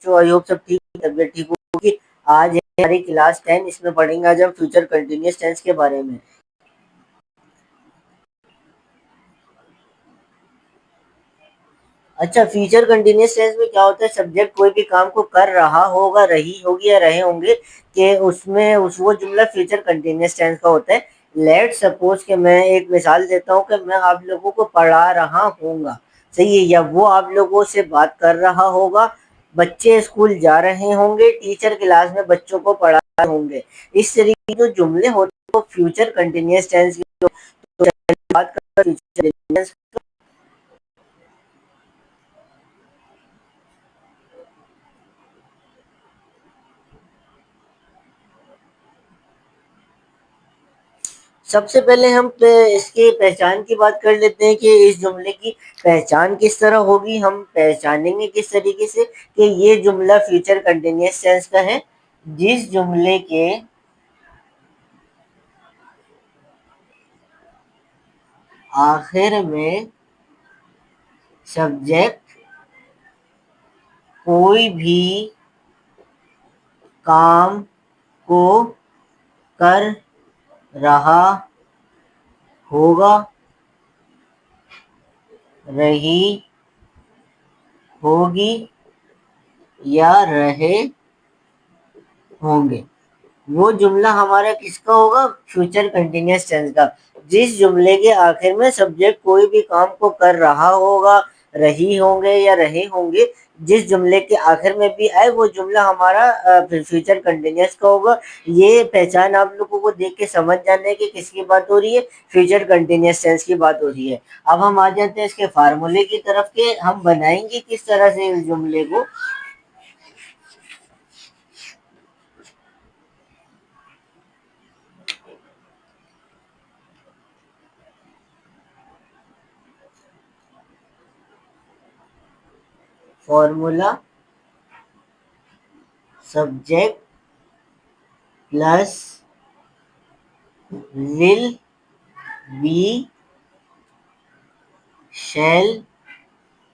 बच्चों, I hope सब ठीक, तबीयत ठीक होगी। आज है हमारी क्लास 10, इसमें पढ़ेंगे आज हम फ्यूचर कंटिन्यूअस टेंस के बारे में। अच्छा, फ्यूचर कंटिन्यूअस टेंस में क्या होता है, सब्जेक्ट कोई भी काम को कर रहा होगा, रही होगी या रहे होंगे, कि उसमें वो जुमला फ्यूचर कंटिन्यूअस टेंस का होता है। लेट सपोज कि मैं एक मिसाल देता हूँ कि मैं आप लोगों को पढ़ा रहा हूँगा, सही है, या वो आप लोगों से बात कर रहा होगा, बच्चे स्कूल जा रहे होंगे, टीचर क्लास में बच्चों को पढ़ा रहे होंगे। इस तरीके के जो जुमले होते हैं वो फ्यूचर कंटिन्यूअस टेंस की। तो बात करते हैं सबसे पहले हम इसकी पहचान की बात कर लेते हैं कि इस जुमले की पहचान किस तरह होगी। हम पहचानेंगे किस तरीके से कि ये जुमला फ्यूचर कंटिन्यूअस टेंस का है। जिस जुमले के आखिर में सब्जेक्ट कोई भी काम को कर रहा होगा, रही होगी या रहे होंगे, वो जुमला हमारा किसका होगा, फ्यूचर कंटिन्यूअस टेंस का। जिस जुमले के आखिर में सब्जेक्ट कोई भी काम को कर रहा होगा, रही होंगे या रहे होंगे, जिस जुमले के आखिर में भी आए वो जुमला हमारा फ्यूचर कंटिन्यूअस का होगा। ये पहचान आप लोगों को देख के समझ जाना है कि किसकी बात हो रही है, फ्यूचर कंटिन्यूअस टेंस की बात हो रही है। अब हम आ जाते हैं इसके फार्मूले की तरफ के हम बनाएंगे किस तरह से इस जुमले को। Formula subject plus will be shall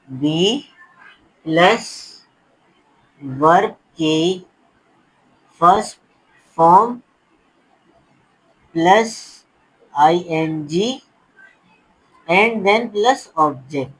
be plus verb के first form plus ing and then plus object.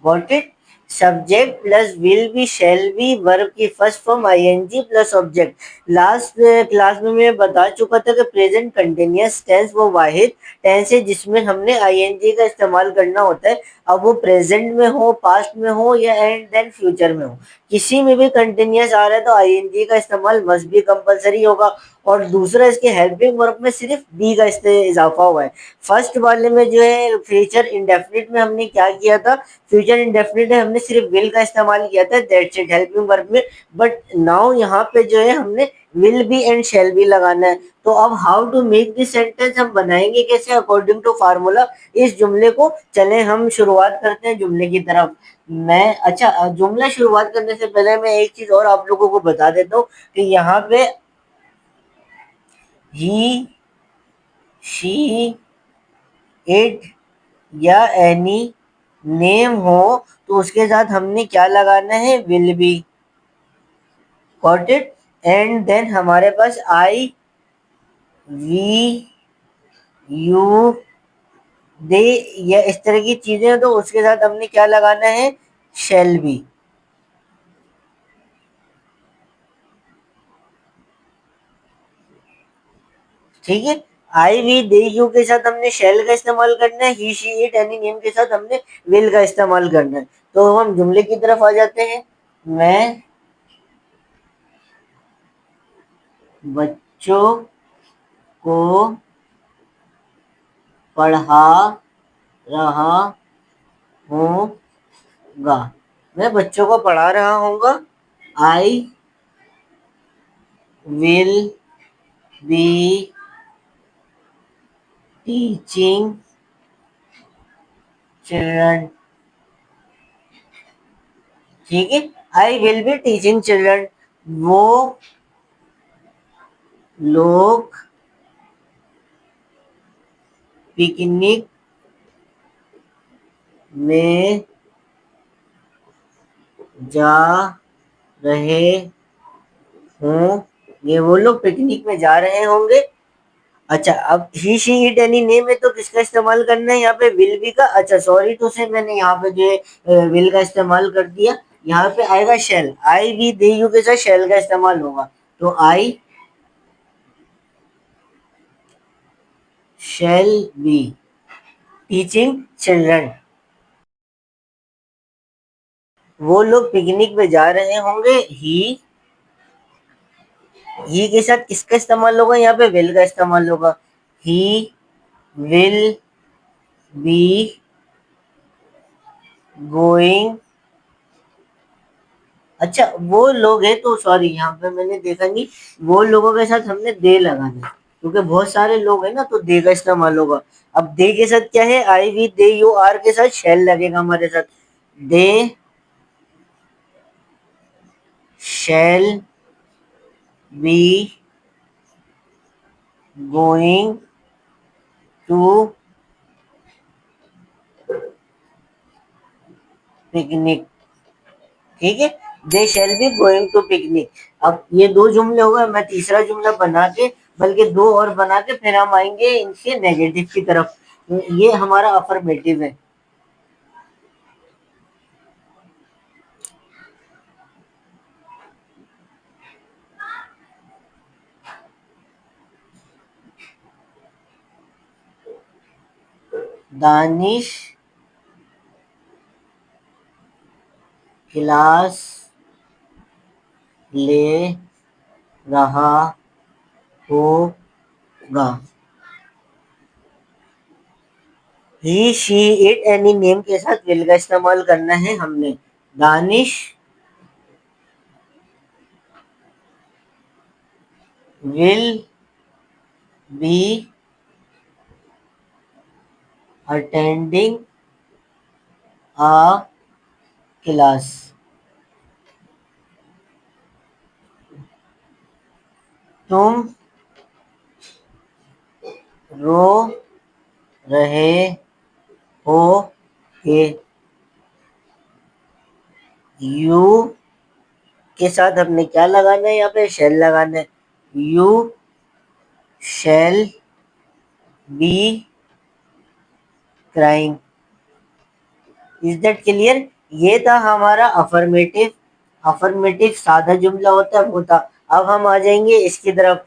Got it. Subject plus will be shall be verb की first form ING plus object. Last class में मैं बता चुका था कि present continuous tense वो वाहिद tense है जिसमें हमने आईएनजी का इस्तेमाल करना होता है। अब वो प्रेजेंट में हो, पास्ट में हो या एंड देन फ्यूचर में हो, किसी में भी कंटिन्यूअस आ रहा है तो आईएनजी का इस्तेमाल मस्ट बी कंपलसरी होगा। और दूसरा, इसके हेल्पिंग वर्ब में सिर्फ बी का इजाफा हुआ है। फर्स्ट वाले में जो है फ्यूचर इंडेफिनिट में हमने क्या किया था, फ्यूचर इंडेफिनिट में हमने सिर्फ विल का इस्तेमाल किया था, दैट्स इट, हेल्पिंग वर्ब में। बट नाउ यहाँ पे जो है हमने will be and shall be लगाना है। तो अब how to make this sentence हम बनाएंगे कैसे अकॉर्डिंग टू फार्मूला इस जुमले को। चले हम शुरुआत करते हैं जुमले की तरफ। मैं अच्छा, जुमला शुरुआत करने से पहले मैं एक चीज और आप लोगों को बता देता हूँ कि यहाँ पे ही, शी, इट या एनी नेम हो तो उसके साथ हमने क्या लगाना है, will be. Got it. And then हमारे पास आई, वी, यू, दे या इस तरह की चीजें हो तो उसके साथ हमने क्या लगाना है, शेल बी। ठीक है। आई, वी, दे, यू के साथ हमने शेल का इस्तेमाल करना है, ही, शी, इट, एनी नेम के साथ हमने विल का इस्तेमाल करना है। तो हम जुमले की तरफ आ जाते हैं। मैं बच्चों को पढ़ा रहा हूँगा, मैं बच्चों को पढ़ा रहा हूँगा। I will be teaching children. ठीक है। I will be teaching children. वो लोग पिकनिक में जा रहे हों, ये वो लोग पिकनिक में जा रहे होंगे। अच्छा, अब ही शी इट एनी नेम में तो किसका इस्तेमाल करना है यहाँ पे, विल बी का। अच्छा सॉरी टू से मैंने यहाँ पे जो विल का इस्तेमाल कर दिया। यहाँ पे आएगा shall, I we they you के साथ शेल का इस्तेमाल होगा। तो I shall be teaching children, वो लोग पिकनिक में जा रहे होंगे। ही के साथ किसका इस्तेमाल होगा, यहाँ पे विल का इस्तेमाल होगा। ही विल बी गोइंग। अच्छा वो लोग हैं तो सॉरी, यहाँ पे मैंने देखा नहीं, वो लोगों के साथ हमने दे लगाना है क्योंकि बहुत सारे लोग हैं ना, तो दे का इस्तेमाल होगा। अब दे के साथ क्या है, I we they you are के साथ शेल लगेगा हमारे साथ। They shall be going to picnic. ठीक है, they shall be going to picnic. अब ये दो जुमले हो गए, मैं तीसरा जुमला बना के, बल्कि दो और बना के फिर हम आएंगे इनके नेगेटिव की तरफ। ये हमारा अफर्मेटिव है। दानिश क्लास ले रहा होगा। ही शी इट एनी नेम के साथ विल का इस्तेमाल करना है हमने। Danish will be attending a class. तुम रो रहे हो के, यू के साथ हमने क्या लगाना है, यहाँ पे शेल लगाना है। You shall be crying. Is that clear. ये था हमारा अफर्मेटिव। अफर्मेटिव सादा जुमला होता है वो था। अब हम आ जाएंगे इसकी तरफ।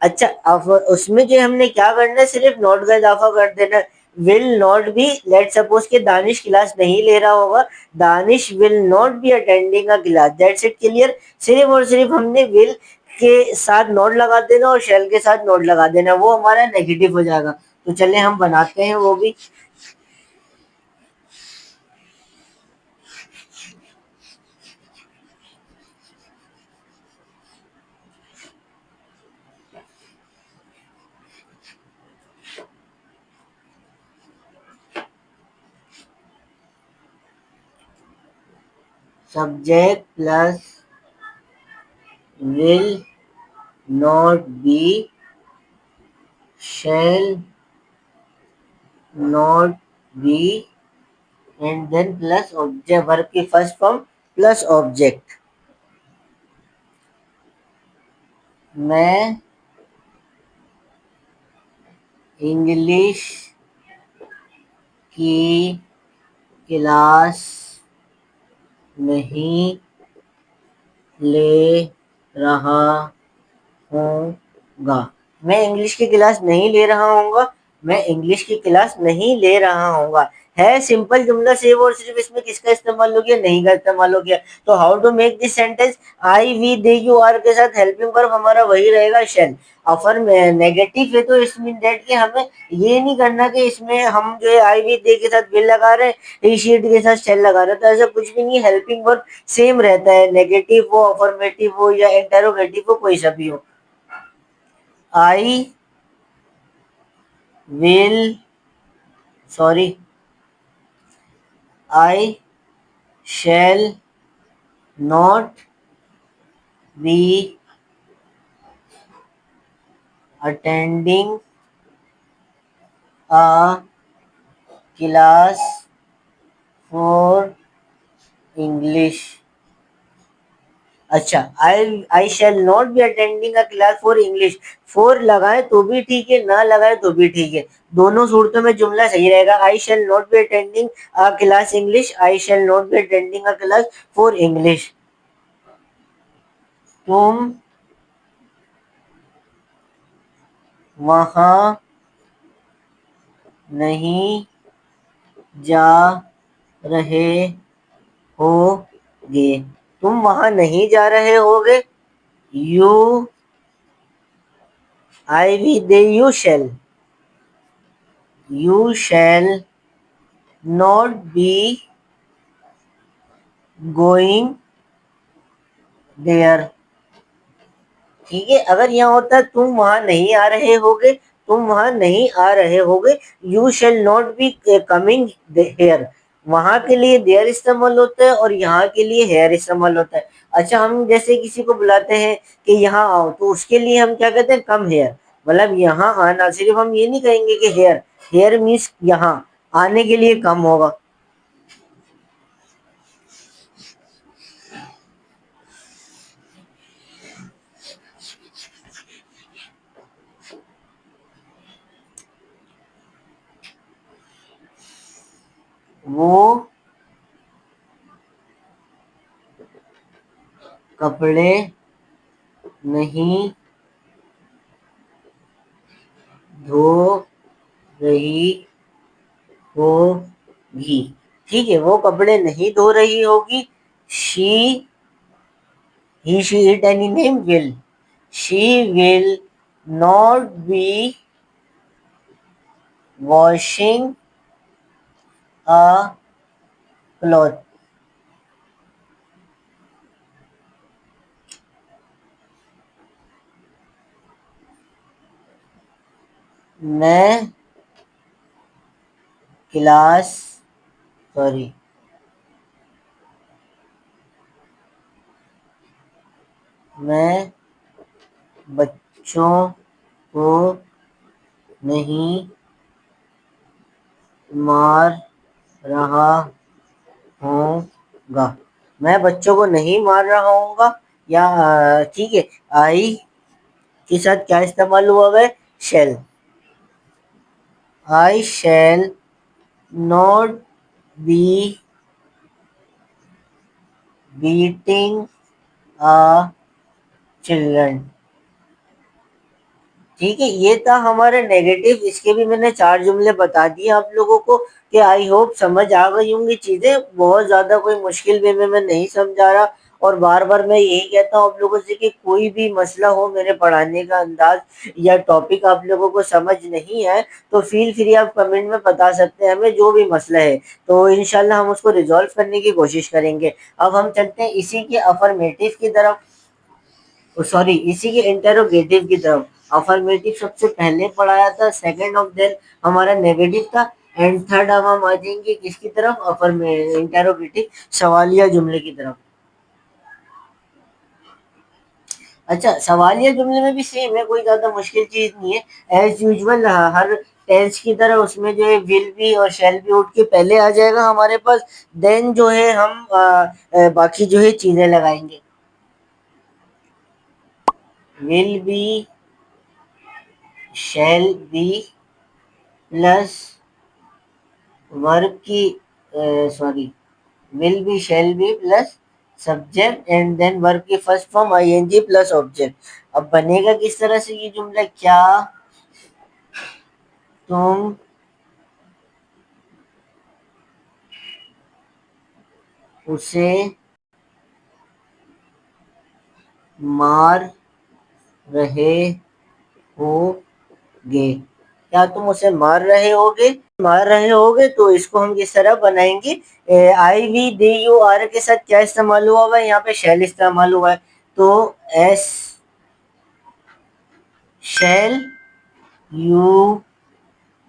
अच्छा, अब उसमें जो हमने क्या करना है, सिर्फ नॉट का इजाफा कर देना। Will not be, let suppose के दानिश क्लास नहीं ले रहा होगा, Danish will not be attending a class, that's it clear. सिर्फ और सिर्फ हमने विल के साथ नॉट लगा देना और शेल के साथ नॉट लगा देना, वो हमारा नेगेटिव हो जाएगा। तो चले हम बनाते हैं वो भी। Subject plus will not be shall not be and then plus object, verb की फर्स्ट फॉर्म प्लस ऑब्जेक्ट। मैं इंग्लिश की क्लास नहीं ले रहा हूँगा। मैं इंग्लिश की क्लास नहीं ले रहा हूँगा, मैं इंग्लिश की क्लास नहीं ले रहा हूँगा। है सिंपल जुमला, सिर्फ और सिर्फ इसमें किसका इस्तेमाल हो गया, नहीं का इस्तेमाल हो गया। तो how to make this sentence, I we they you are के साथ हेल्पिंग वर्ब हमारा वही रहेगा शेल। अफर नेगेटिव है तो इसमें दैट कि हमें ये नहीं करना कि इसमें हम जो है आई वी दे के साथ विल लगा रहे हैं, शीट के साथ शेल लगा रहे हैं, तो ऐसा कुछ भी नहीं। हेल्पिंग वर्ब सेम रहता है, नेगेटिव हो, अफर्मेटिव हो या इंटेरोगेटिव हो, कोई सा भी हो। I will sorry I shall not be attending a class for English. अच्छा, I shall not be attending a class for English. For लगाए तो भी ठीक है, ना लगाए तो भी ठीक है, दोनों सूरतों में जुमला सही रहेगा। I shall not be attending a class English, I shall not be attending a class for English. तुम वहां नहीं जा रहे होगे। तुम वहां नहीं जा रहे होगे। You I we they you shall not be going there. ठीक है, अगर यहाँ होता है तुम वहां नहीं आ रहे होगे, तुम वहां नहीं आ रहे होगे, you shall not be coming here. वहां के लिए देयर इस्तेमाल होता है और यहाँ के लिए हेयर इस्तेमाल होता है। अच्छा, हम जैसे किसी को बुलाते हैं कि यहाँ आओ, तो उसके लिए हम क्या कहते हैं, कम हेयर। मतलब यहाँ आना, सिर्फ हम ये नहीं कहेंगे कि हेयर, हेयर मीन्स यहाँ आने के लिए कम होगा। वो कपड़े नहीं धो रही होगी। ठीक है, वो कपड़े नहीं धो रही होगी। She he she it any name will, she will not be washing a cloth. मैं क्लास सॉरी मैं बच्चों को नहीं मार रहा हूँगा। मैं बच्चों को नहीं मार रहा हूँगा। या ठीक है, आई के साथ क्या इस्तेमाल हुआ है, shall. I shall not be beating a children. ठीक है, ये था हमारा नेगेटिव। इसके भी मैंने चार जुमले बता दिए आप लोगों को, कि आई होप समझ आ गई होंगी चीजें। बहुत ज्यादा कोई मुश्किल वे में मैं नहीं समझा रहा। और बार बार मैं यही कहता हूँ आप लोगों से कि कोई भी मसला हो मेरे पढ़ाने का अंदाज या टॉपिक आप लोगों को समझ नहीं है, तो फील फ्री आप कमेंट में बता सकते हैं हमें, जो भी मसला है। तो इंशाल्लाह हम उसको रिजॉल्व करने की कोशिश करेंगे। अब हम चलते हैं इसी के अफर्मेटिव की तरफ, सॉरी इसी के इंटेरोगेटिव की तरफ। अफर्मेटिव सबसे पहले पढ़ाया था, सेकंड ऑफ देन हमारा नेगेटिव था, एंड थर्ड अब हम आ जाएंगे किसकी तरफ, इंटेरोगेटिव सवालिया जुमले की तरफ। अच्छा, सवालिया जुमले में भी सेम है, कोई ज्यादा मुश्किल चीज नहीं है। एज यूजुअल हर टेंस की तरह उसमें जो है विल बी और शैल बी उठ के पहले आ जाएगा हमारे पास। देन जो है हम बाकी जो है चीजें लगाएंगे। Will be, shall be plus verb की, sorry will be shall be plus subject and then verb की first form ING plus object. अब बनेगा किस तरह से ये जुमला, क्या तुम उसे मार रहे होगे। क्या तुम उसे मार रहे होगे, मार रहे होगे, तो इसको हम किस तरह बनाएंगे। आई वी दे यू आर के साथ क्या इस्तेमाल हुआ है, यहाँ पे शैल इस्तेमाल हुआ है। तो S shall you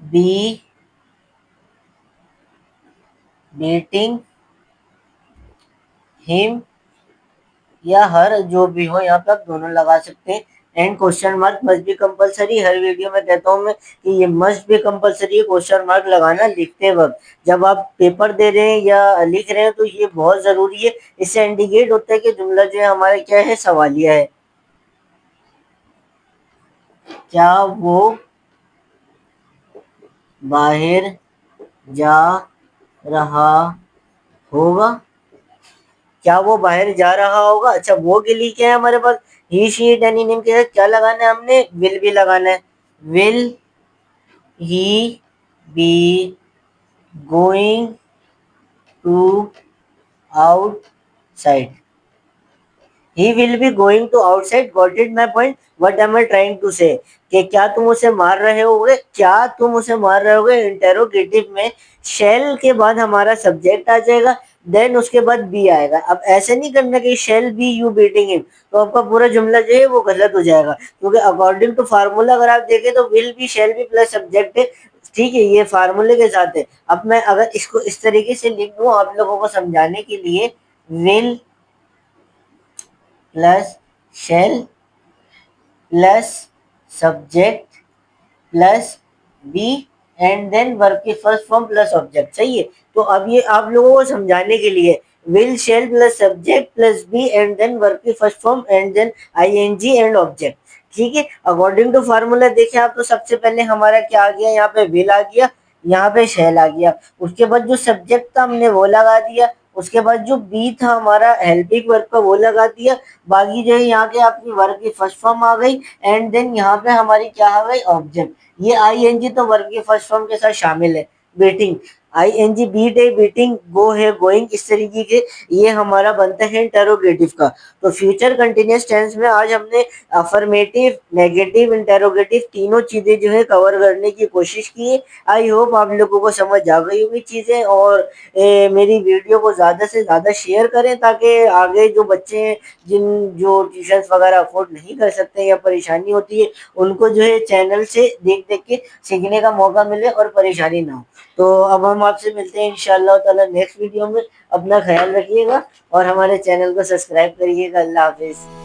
be beating him या हर, जो भी हो यहाँ पे आप दोनों लगा सकते हैं। And question mark must be compulsory. Her video में कहता हूँ मैं कि ये मस्ट बी कंपलसरी है क्वेश्चन मार्क लगाना लिखते वक्त। जब आप पेपर दे रहे हैं या लिख रहे हैं तो ये बहुत जरूरी है। इससे इंडिकेट होता है कि जुमला जो है हमारा क्या है, सवालिया है। क्या वो बाहर जा रहा होगा? क्या वो बाहर जा रहा होगा? अच्छा, वो के लिए क्या है हमारे पास, ही शी इट एनी नेम के साथ क्या लगाना है, हमने विल भी लगाना है। Will he be going to outside? He will be going to outside. Got it my point? What am I trying to say? कि क्या तुम उसे मार रहे होगे, क्या तुम उसे मार रहे होगे, इंटेरोगेटिव में शेल के बाद हमारा सब्जेक्ट आ जाएगा, देन उसके बाद बी आएगा। अब ऐसे नहीं करना कि shall be you beating him, तो आपका पूरा जुमला जो है वो गलत हो जाएगा। क्योंकि अकॉर्डिंग टू फार्मूला अगर आप देखें तो will be shall be plus subject है। ठीक है, ये फार्मूले के साथ है। अब मैं अगर इसको इस तरीके से लिख दूं आप लोगों को समझाने के लिए, will plus shall plus subject plus be and then verb की फर्स्ट फॉर्म प्लस ऑब्जेक्ट। सही है। तो अब ये आप लोगों को समझाने के लिए, will shall plus subject plus be and then verb की first form and then ING and object. ठीक है, अकॉर्डिंग टू फार्मूला देखें आप तो सबसे पहले हमारा क्या आ गया, यहाँ पे विल आ गया, यहाँ पे शेल आ गया, उसके बाद जो सब्जेक्ट था हमने वो लगा दिया, उसके बाद जो बी था हमारा हेल्पिंग वर्ब का वो लगा दिया। बाकी जो है यहाँ के आपकी वर्ब की फर्स्ट फॉर्म आ गई एंड देन यहाँ पे हमारी क्या आ गई, ऑब्जेक्ट। ये आईएनजी तो वर्ब के फर्स्ट फॉर्म के साथ शामिल है। बीटिंग, आईएनजी बीट है, बीटिंग गो है, गोइंग, इस तरीके के ये हमारा बनता है इंटेरोगेटिव का। तो फ्यूचर कंटिन्यूअस टेंस में आज हमने अफर्मेटिव, नेगेटिव, इंटेरोगेटिव तीनों चीजें जो है कवर करने की कोशिश की है। आई होप आप लोगों को समझ आ गई होगी चीजें। और मेरी वीडियो को ज्यादा से ज्यादा शेयर करें ताकि आगे जो बच्चे हैं जिन जो ट्यूशन वगैरह अफोर्ड नहीं कर सकते या परेशानी होती है, उनको जो है चैनल से देख देख के सीखने का मौका मिले और परेशानी ना हो। तो अब हम आपसे मिलते हैं इंशाअल्लाह ताला नेक्स्ट वीडियो में। अपना ख्याल रखिएगा और हमारे चैनल को सब्सक्राइब करिएगा। अल्लाह हाफिज।